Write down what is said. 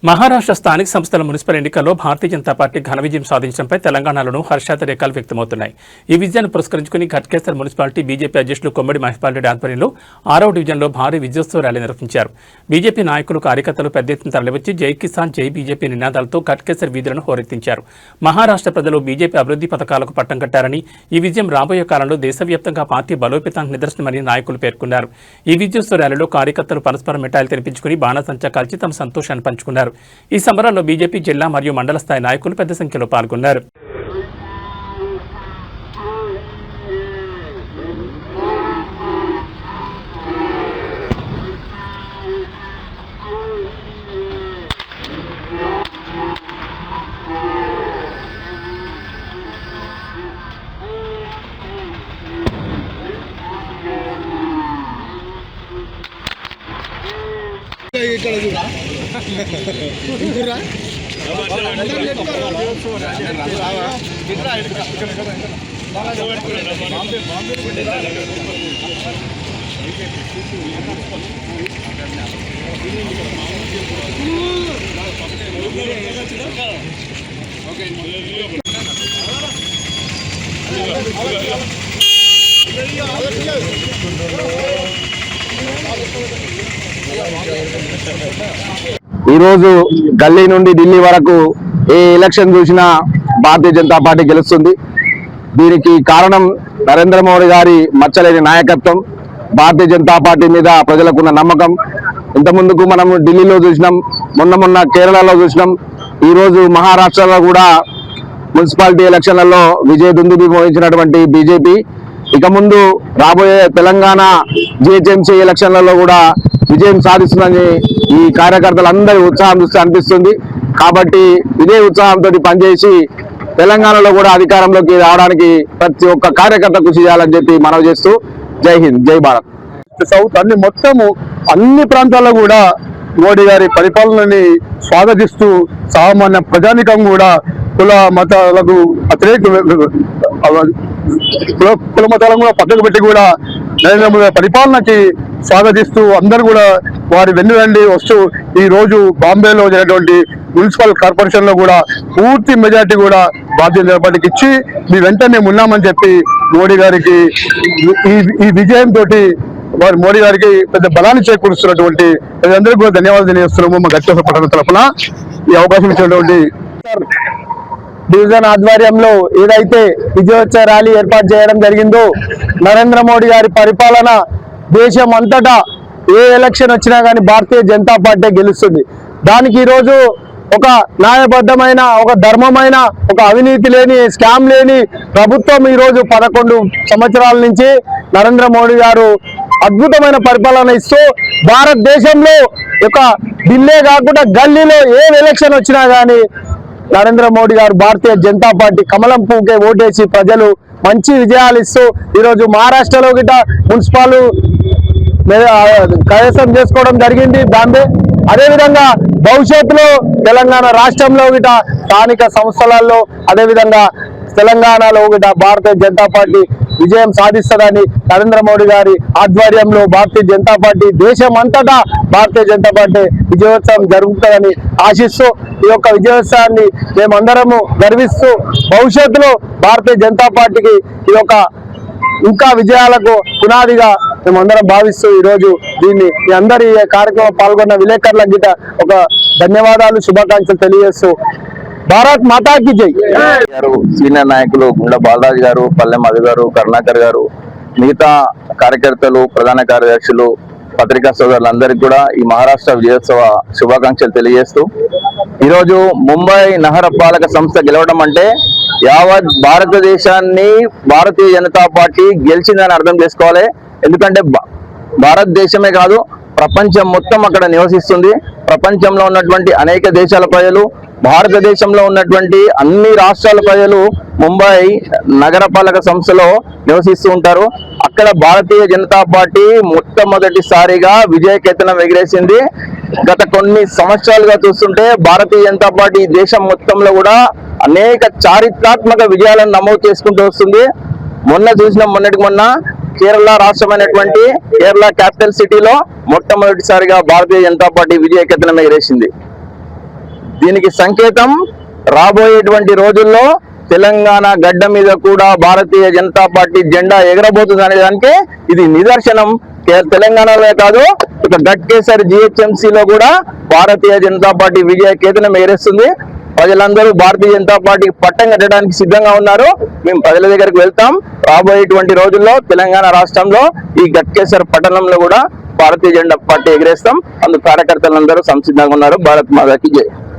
మహారాష్ట్ర స్థానిక సంస్థల మున్సిపల్ ఎన్నికల్లో భారతీయ జనతా పార్టీ ఘన విజయం సాధించడంపై తెలంగాణలోనూ హర్షాతిరేకాలు వ్యక్తమవుతున్నాయి. ఈ విజయాన్ని పురస్కరించుకుని ఘట్కేసర్ మున్సిపాలిటీ బీజేపీ అధ్యక్షులు కొమ్మడి మహేశ్వర్ రెడ్డి ఆధ్వర్యంలో 6వ డివిజన్లో భారీ విజయోత్సవ ర్యాలీ నిర్వహించారు. బీజేపీ నాయకులు కార్యకర్తలు పెద్ద ఎత్తున తరలివచ్చి జై కిసాన్ జై బీజేపీ నినాదాలతో ఘట్కేసర్ వీధులను హోరెత్తించారు. మహారాష్ట్ర ప్రజలు బీజేపీ అభివృద్ధి పథకాలకు పట్టం కట్టారని, ఈ విజయం రాబోయే కాలంలో దేశవ్యాప్తంగా పార్టీ బలోపేతానికి నిదర్శనమని నాయకులు పేర్కొన్నారు. ఈ విజయోత్సవ ర్యాలీలో కార్యకర్తలు పరస్పర మిఠాయిలు తినిపించుకుని బాణసంచా కాల్చి తమ సంతోషాన్ని పంచుకున్నారు. ఈ సంబరాల్లో బీజేపీ జిల్లా మరియు మండల స్థాయి నాయకులు పెద్ద సంఖ్యలో పాల్గొన్నారు. ఈరోజు గల్లీ నుండి ఢిల్లీ వరకు ఏ ఎలక్షన్ చూసినా భారతీయ జనతా పార్టీ గెలుస్తుంది. దీనికి కారణం నరేంద్ర మోడీ గారి మచ్చలేని నాయకత్వం, భారతీయ జనతా పార్టీ మీద ప్రజలకున్న నమ్మకం. ఇంతకుముందుకు మనం ఢిల్లీలో చూసినాం, మొన్న కేరళలో చూసినాం, ఈరోజు మహారాష్ట్రలో కూడా మున్సిపాలిటీ ఎలక్షన్లలో విజయ దుందుబి మోగించినటువంటి బీజేపీ ఇక ముందు రాబోయే తెలంగాణ జిహెచ్ఎంసీ ఎలక్షన్లలో కూడా విజయం సాధిస్తుందని ఈ కార్యకర్తలందరి ఉత్సాహం చూస్తే అనిపిస్తుంది. కాబట్టి ఇదే ఉత్సాహంతో పనిచేసి తెలంగాణలో కూడా అధికారంలోకి రావడానికి ప్రతి ఒక్క కార్యకర్త కృషి చేయాలని చెప్పి మనవి చేస్తూ జై హింద్, జై భారత్. సౌత్ అన్ని ప్రాంతాల్లో కూడా మోడీ గారి పరిపాలనని స్వాగతిస్తూ సామాన్య ప్రజానికం కూడా కుల మతాలకు కుల మతాలను కూడా పక్కకు పెట్టి కూడా నరేంద్ర మోడీ పరిపాలనకి స్వాగతిస్తూ అందరూ కూడా వారి వెన్నువెండి వస్తూ ఈ రోజు బాంబేలో జరిగినటువంటి మున్సిపల్ కార్పొరేషన్ లో కూడా పూర్తి మెజార్టీ కూడా భారతీయ జనతా పార్టీకి ఇచ్చి మీ వెంటనే ఉన్నామని చెప్పి మోడీ గారికి ఈ విజయంతో వారు మోడీ గారికి పెద్ద బలాన్ని చేకూరుస్తున్నటువంటి అందరికీ కూడా ధన్యవాదాలు తెలియజేస్తున్నాము. మా గట్టిగా పట్టణ తరఫున ఈ అవకాశం ఇచ్చినటువంటి డివిజన్ ఆధ్వర్యంలో ఏదైతే విజయోత్సవ ర్యాలీ ఏర్పాటు చేయడం జరిగిందో, నరేంద్ర మోడీ గారి పరిపాలన దేశం అంతటా ఏ ఎలక్షన్ వచ్చినా కానీ భారతీయ జనతా పార్టీ గెలుస్తుంది. దానికి ఈరోజు ఒక న్యాయబద్ధమైన, ఒక ధర్మమైన, ఒక అవినీతి లేని, స్కామ్ లేని ప్రభుత్వం ఈరోజు 11 సంవత్సరాల నుంచి నరేంద్ర మోడీ గారు అద్భుతమైన పరిపాలన ఇస్తూ భారతదేశంలో ఒక ఢిల్లీ కాకుండా గల్లీలో ఏ ఎలక్షన్ వచ్చినా కానీ నరేంద్ర మోడీ గారు భారతీయ జనతా పార్టీ కమలం పువ్వుకే ఓటేసి ప్రజలు మంచి విజయాలు ఇస్తూ ఈరోజు మహారాష్ట్రలో గిట మున్సిపల్ కైవసం చేసుకోవడం జరిగింది బాంబే. అదేవిధంగా భవిష్యత్తులో తెలంగాణ రాష్ట్రంలో గిట స్థానిక సంస్థలలో, అదేవిధంగా తెలంగాణలో గిట భారతీయ జనతా పార్టీ విజయం సాధిస్తుందని నరేంద్ర మోడీ గారి ఆధ్వర్యంలో భారతీయ జనతా పార్టీ దేశం అంతటా భారతీయ జనతా పార్టీ విజయోత్సవం జరుగుతుందని ఆశిస్తూ ఈ యొక్క విజయోత్సవాన్ని మేమందరము గర్విస్తూ భవిష్యత్తులో భారతీయ జనతా పార్టీకి ఈ యొక్క ఇంకా విజయాలకు పునాదిగా మేమందరం భావిస్తూ ఈరోజు దీన్ని మీ అందరి కార్యక్రమం పాల్గొన్న విలేకరుల గిట ఒక ధన్యవాదాలు, శుభాకాంక్షలు తెలియజేస్తూ భారత్ మాతాకి జై. సీనియర్ నాయకులు గుండ బాలరాజు గారు, పల్లె మధు గారు, కరుణాకర్ గారు, మిగతా కార్యకర్తలు, ప్రధాన కార్యదర్శులు, పత్రికా సోదరులందరికీ కూడా ఈ మహారాష్ట్ర విజయోత్సవ శుభాకాంక్షలు తెలియజేస్తూ, ఈరోజు ముంబై నగర పాలక సంస్థ గెలవడం అంటే యావత్ భారతదేశాన్ని భారతీయ జనతా పార్టీ గెలిచిందని అర్థం చేసుకోవాలి. ఎందుకంటే భారతదేశమే కాదు, ప్రపంచం మొత్తం అక్కడ నివసిస్తుంది. ప్రపంచంలో ఉన్నటువంటి అనేక దేశాల ప్రజలు, భారతదేశంలో ఉన్నటువంటి అన్ని రాష్ట్రాల ప్రజలు ముంబై నగరపాలక సంస్థలో నివసిస్తూ ఉంటారు. అక్కడ భారతీయ జనతా పార్టీ మొట్టమొదటిసారిగా విజయకేతనం ఎగిరేసింది. గత కొన్ని సంవత్సరాలుగా చూస్తుంటే భారతీయ జనతా పార్టీ దేశం మొత్తంలో కూడా అనేక చారిత్రాత్మక విజయాలను నమోదు చేసుకుంటూ వస్తుంది. మొన్నటికి మొన్న కేరళ రాష్ట్రమైనటువంటి కేరళ క్యాపిటల్ సిటీలో మొట్టమొదటిసారిగా భారతీయ జనతా పార్టీ విజయకేతనం ఎగిరేసింది. దీనికి సంకేతం రాబోయేటువంటి రోజుల్లో తెలంగాణ గడ్డ మీద కూడా భారతీయ జనతా పార్టీ జెండా ఎగరబోతుంది అనే దానికి ఇది నిదర్శనం. తెలంగాణలో కాదు, ఇక గట్కేసర్ జిహెచ్ఎంసీలో కూడా భారతీయ జనతా పార్టీ విజయ కేతనం ఎగరేస్తుంది. ప్రజలందరూ భారతీయ జనతా పార్టీకి పట్టం కట్టడానికి సిద్ధంగా ఉన్నారు. మేము ప్రజల దగ్గరికి వెళ్తాం. రాబోయేటువంటి రోజుల్లో తెలంగాణ రాష్ట్రంలో ఈ గట్కేసర్ పట్టణంలో కూడా భారతీయ జనతా పార్టీ ఎగరేస్తాం. అందుకు కార్యకర్తలందరూ సంసిద్ధంగా ఉన్నారు. భారత్ మాతాకి జై.